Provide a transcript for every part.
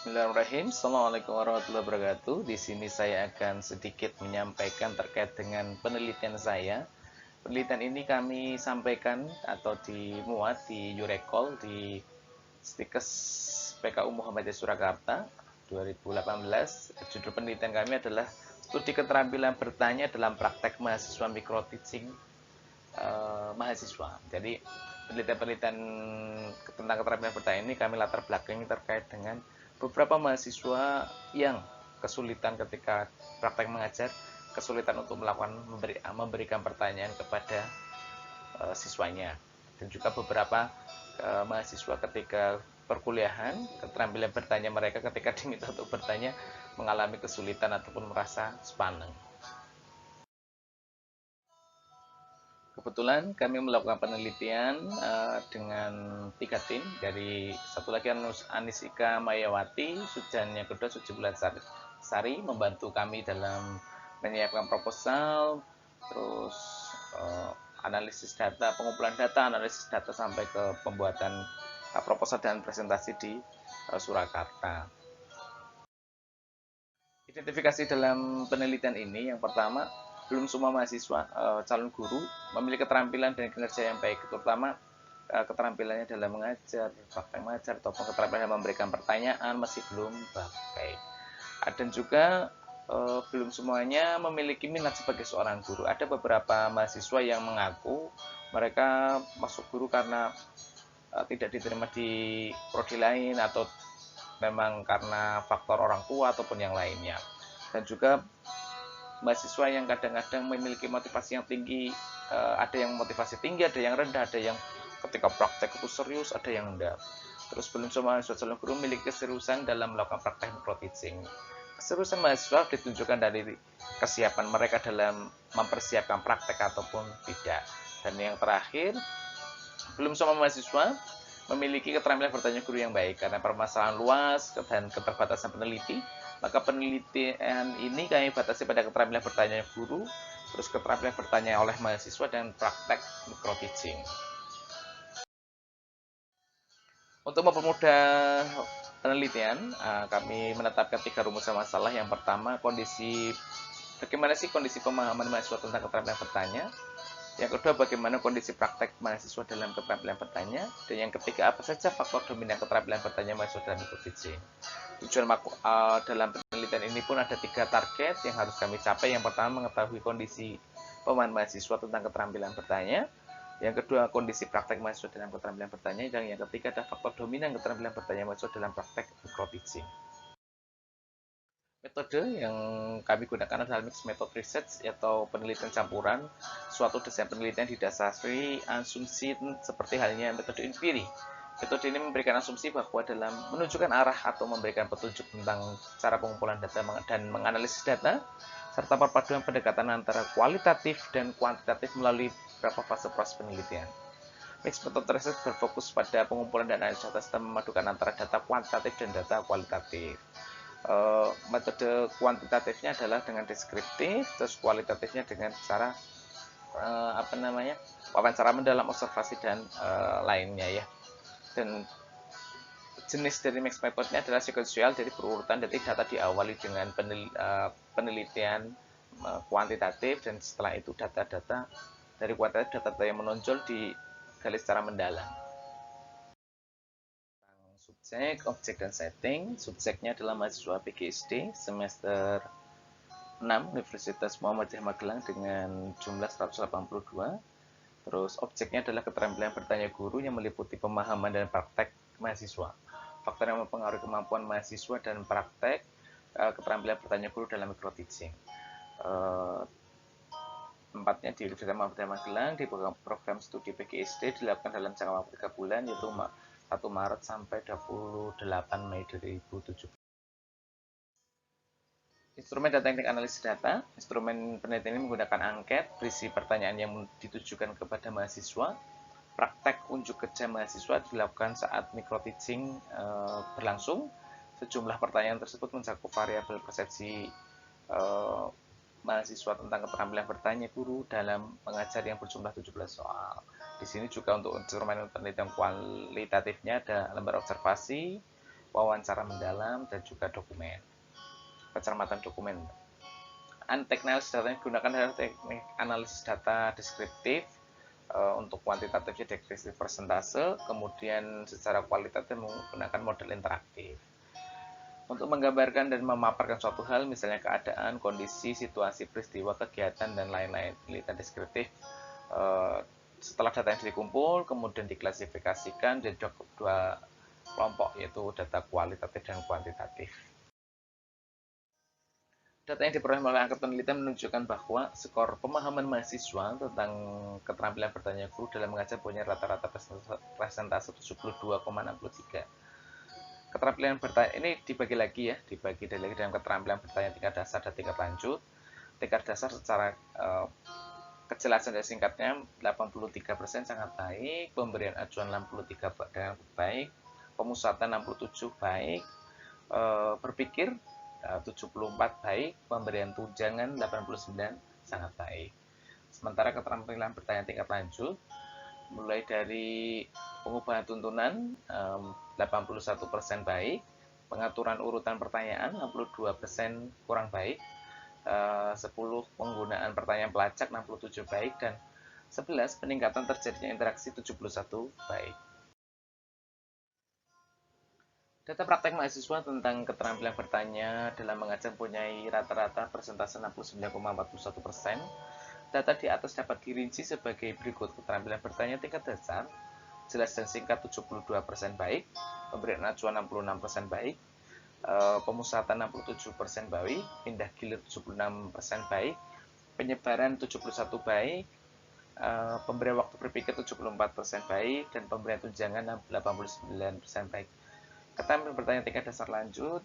Bismillahirrahmanirrahim. Assalamualaikum warahmatullahi wabarakatuh. Di sini saya akan sedikit menyampaikan terkait dengan penelitian saya. Penelitian ini kami sampaikan atau dimuat di Yurekol di Stikes PKU Muhammadiyah Surakarta 2018. Judul penelitian kami adalah Studi Keterampilan Bertanya dalam Praktek Mahasiswa Micro Teaching mahasiswa. Jadi penelitian-penelitian tentang keterampilan bertanya ini kami latar belakangi terkait dengan beberapa mahasiswa yang kesulitan ketika praktek mengajar, kesulitan untuk memberikan pertanyaan kepada siswanya, dan juga beberapa mahasiswa ketika perkuliahan, keterampilan bertanya mereka ketika diminta untuk bertanya mengalami kesulitan ataupun merasa sepaneng. Kebetulan kami melakukan penelitian dengan 3 tim, dari satu lagi Anisika Mayawati, dan yang kedua Suci Bulan Sari membantu kami dalam menyiapkan proposal, terus analisis data, pengumpulan data, analisis data sampai ke pembuatan proposal dan presentasi di Surakarta. Identifikasi dalam penelitian ini, yang pertama, belum semua mahasiswa calon guru memiliki keterampilan dan kinerja yang baik, terutama keterampilannya dalam mengajar, praktek mengajar, ataupun keterampilan dalam memberikan pertanyaan masih belum baik. Dan juga belum semuanya memiliki minat sebagai seorang guru. Ada beberapa mahasiswa yang mengaku mereka masuk guru karena tidak diterima di prodi lain, atau memang karena faktor orang tua ataupun yang lainnya. Dan juga mahasiswa yang kadang-kadang memiliki motivasi yang tinggi, ada yang motivasi tinggi, ada yang rendah, ada yang ketika praktek itu serius, ada yang enggak. Terus belum semua mahasiswa calon guru memiliki keseriusan dalam melakukan praktek micro teaching. Keseriusan mahasiswa ditunjukkan dari kesiapan mereka dalam mempersiapkan praktek ataupun tidak. Dan yang terakhir, belum semua mahasiswa memiliki keterampilan bertanya guru yang baik. Karena permasalahan luas dan keterbatasan peneliti, maka penelitian ini kami batasi pada keterampilan bertanya guru, terus keterampilan bertanya oleh mahasiswa, dan praktek micro teaching. Untuk mempermudah penelitian, kami menetapkan 3 rumusan masalah. Yang pertama, bagaimana sih kondisi pemahaman mahasiswa tentang keterampilan bertanya. Yang kedua, bagaimana kondisi praktek mahasiswa dalam keterampilan bertanya. Dan yang ketiga, apa saja faktor dominan keterampilan bertanya mahasiswa dalam micro teaching. Tujuan dalam penelitian ini pun ada 3 target yang harus kami capai. Yang pertama, mengetahui kondisi pemahaman mahasiswa tentang keterampilan bertanya. Yang kedua, kondisi praktek mahasiswa dalam keterampilan bertanya. Dan yang ketiga, ada faktor dominan keterampilan bertanya mahasiswa dalam praktek micro teaching. Metode yang kami gunakan adalah mixed method research atau penelitian campuran. Suatu desain penelitian didasari asumsi seperti halnya metode inquiry. Metode ini memberikan asumsi bahwa dalam menunjukkan arah atau memberikan petunjuk tentang cara pengumpulan data dan menganalisis data, serta perpaduan pendekatan antara kualitatif dan kuantitatif melalui beberapa fase proses penelitian. Mixed method research berfokus pada pengumpulan dan analisis data serta memadukan antara data kuantitatif dan data kualitatif. Metode kuantitatifnya adalah dengan deskriptif, terus kualitatifnya dengan cara wawancara mendalam, observasi, dan lainnya ya. Dan jenis dari mixed methodnya adalah sequential, jadi berurutan, jadi data diawali dengan penelitian kuantitatif, dan setelah itu data-data dari kuantitatif, data-data yang menonjol digali secara mendalam. Subjek, objek, dan setting. Subjeknya adalah mahasiswa PGSD semester 6 Universitas Muhammadiyah Magelang dengan jumlah 182. Terus objeknya adalah keterampilan bertanya guru yang meliputi pemahaman dan praktek mahasiswa. Faktor yang mempengaruhi kemampuan mahasiswa dan praktek keterampilan bertanya guru dalam micro teaching. Tempatnya di Universitas Muhammadiyah Magelang, di program studi PGSD dilakukan dalam jangka waktu 3 bulan, yaitu 1 Maret sampai 28 Mei 2017. Instrumen dan teknik analisis data. Instrumen penelitian ini menggunakan angket berisi pertanyaan yang ditujukan kepada mahasiswa. Praktek unjuk kerja mahasiswa dilakukan saat micro teaching berlangsung. Sejumlah pertanyaan tersebut mencakup variabel persepsi mahasiswa tentang keterampilan bertanya guru dalam mengajar yang berjumlah 17 soal. Di sini juga untuk instrumen penelitian kualitatifnya ada lembar observasi, wawancara mendalam, dan juga dokumen, pencermatan dokumen. Teknik analisis data yang digunakan adalah teknik analisis data deskriptif, untuk kuantitatifnya deskriptif persentase, kemudian secara kualitatif menggunakan model interaktif. Untuk menggambarkan dan memaparkan suatu hal, misalnya keadaan, kondisi, situasi, peristiwa, kegiatan, dan lain-lain. Penelitian deskriptif, setelah data yang dikumpul, kemudian diklasifikasikan jadi dua kelompok, yaitu data kualitatif dan kuantitatif. Data yang diperoleh melalui angka penelitian menunjukkan bahwa skor pemahaman mahasiswa tentang keterampilan bertanya guru dalam mengajar punya rata-rata persentase 72,63. Keterampilan bertanya ini dibagi lagi lagi dalam keterampilan bertanya tingkat dasar dan tingkat lanjut. Tingkat dasar secara kejelasan dan singkatnya 83% sangat baik, pemberian acuan 63 dengan baik, pemusatan 67 baik, berpikir 74 baik, pemberian tunjangan 89 sangat baik. Sementara keterampilan bertanya tingkat lanjut mulai dari pengubahan tuntunan 81% baik, pengaturan urutan pertanyaan 62% kurang baik, 10 penggunaan pertanyaan pelacak 67 baik, dan 11 peningkatan terjadinya interaksi 71 baik. Data praktek mahasiswa tentang keterampilan bertanya dalam mengajar mempunyai rata-rata persentase 69,41%. Data di atas dapat dirinci sebagai berikut. Keterampilan bertanya tingkat dasar, jelas dan singkat 72% baik, pemberian acuan 66% baik, pemusatan 67% baik, pindah gilir 76% baik, penyebaran 71 baik, pemberian waktu berpikir 74% baik, dan pemberian tunjangan 89% baik. Keterampilan bertanya tingkat dasar lanjut,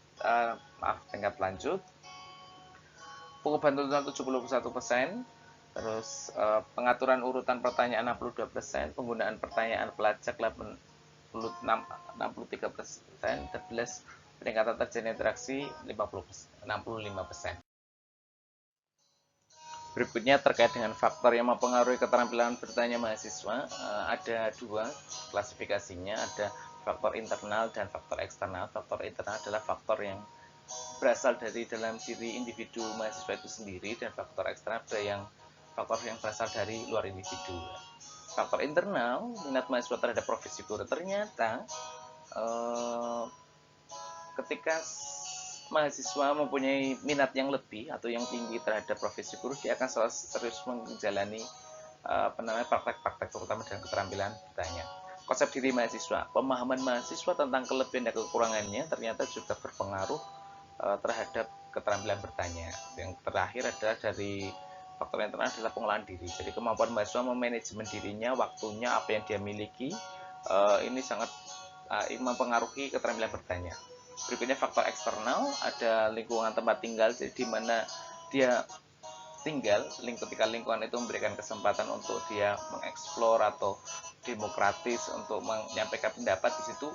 tingkat lanjut, pengubahan tuntunan 71%, terus pengaturan urutan pertanyaan 62%, penggunaan pertanyaan pelacak 63%, 11 peningkatan terjadi interaksi 65%. Berikutnya terkait dengan faktor yang mempengaruhi keterampilan bertanya mahasiswa, ada dua klasifikasinya, ada faktor internal dan faktor eksternal. Faktor internal adalah faktor yang berasal dari dalam diri individu mahasiswa itu sendiri, dan faktor eksternal ada yang faktor yang berasal dari luar individu. Faktor internal, minat mahasiswa terhadap profesi guru. Ternyata ketika mahasiswa mempunyai minat yang lebih atau yang tinggi terhadap profesi guru, dia akan selalu serius menjalani praktek-praktek terutama dalam keterampilan bertanya. Konsep diri mahasiswa, pemahaman mahasiswa tentang kelebihan dan kekurangannya ternyata juga berpengaruh terhadap keterampilan bertanya. Yang terakhir adalah dari faktor internal adalah pengolahan diri. Jadi kemampuan mahasiswa memanajemen dirinya, waktunya, apa yang dia miliki, ini sangat mempengaruhi keterampilan bertanya. Berikutnya faktor eksternal, ada lingkungan tempat tinggal, jadi di mana dia tinggal, ketika lingkungan itu memberikan kesempatan untuk dia mengeksplor atau demokratis untuk menyampaikan pendapat, di situ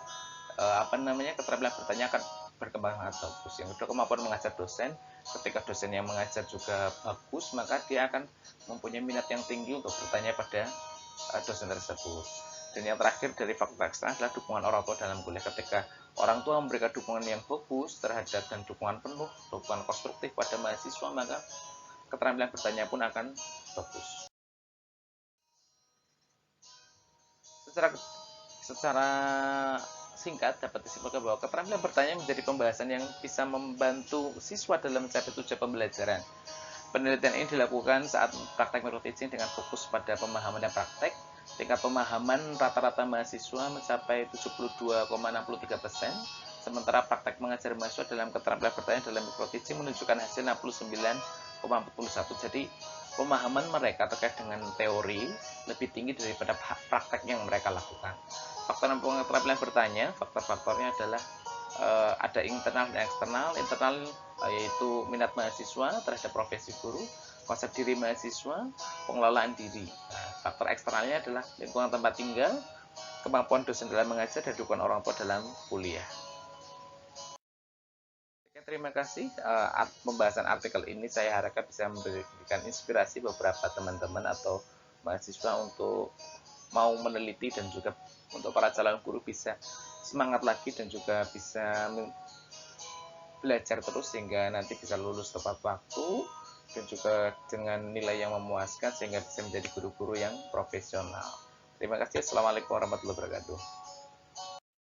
keterampilan bertanya akan berkembang sangat bagus. Yang kedua, kemampuan mengajar dosen. Ketika dosen yang mengajar juga bagus, maka dia akan mempunyai minat yang tinggi untuk bertanya pada dosen tersebut. Dan yang terakhir dari faktor eksternal adalah dukungan orang tua dalam kuliah. Ketika orang tua memberikan dukungan yang bagus terhadap dan dukungan penuh, dukungan konstruktif pada mahasiswa, maka keterampilan bertanya pun akan bagus. Secara singkat dapat disimpulkan bahwa keterampilan bertanya menjadi pembahasan yang bisa membantu siswa dalam mencapai tujuan pembelajaran. Penelitian ini dilakukan saat praktek metode teaching dengan fokus pada pemahaman dan praktek. Tingkat pemahaman rata-rata mahasiswa mencapai 72,63%, sementara praktek mengajar mahasiswa dalam keterampilan bertanya dalam metode teaching menunjukkan hasil 69,41. Jadi pemahaman mereka terkait dengan teori lebih tinggi daripada praktek yang mereka lakukan. Faktor keterampilan bertanya, faktor-faktornya adalah ada internal dan eksternal. Internal yaitu minat mahasiswa terhadap profesi guru, konsep diri mahasiswa, pengelolaan diri. Faktor eksternalnya adalah lingkungan tempat tinggal, kemampuan dosen dalam mengajar, dan dukungan orang tua dalam kuliah. Terima kasih. Pembahasan artikel ini saya harapkan bisa memberikan inspirasi beberapa teman-teman atau mahasiswa untuk mau meneliti, dan juga untuk para calon guru bisa semangat lagi dan juga bisa belajar terus sehingga nanti bisa lulus tepat waktu dan juga dengan nilai yang memuaskan sehingga bisa menjadi guru-guru yang profesional. Terima kasih. Assalamualaikum warahmatullahi wabarakatuh.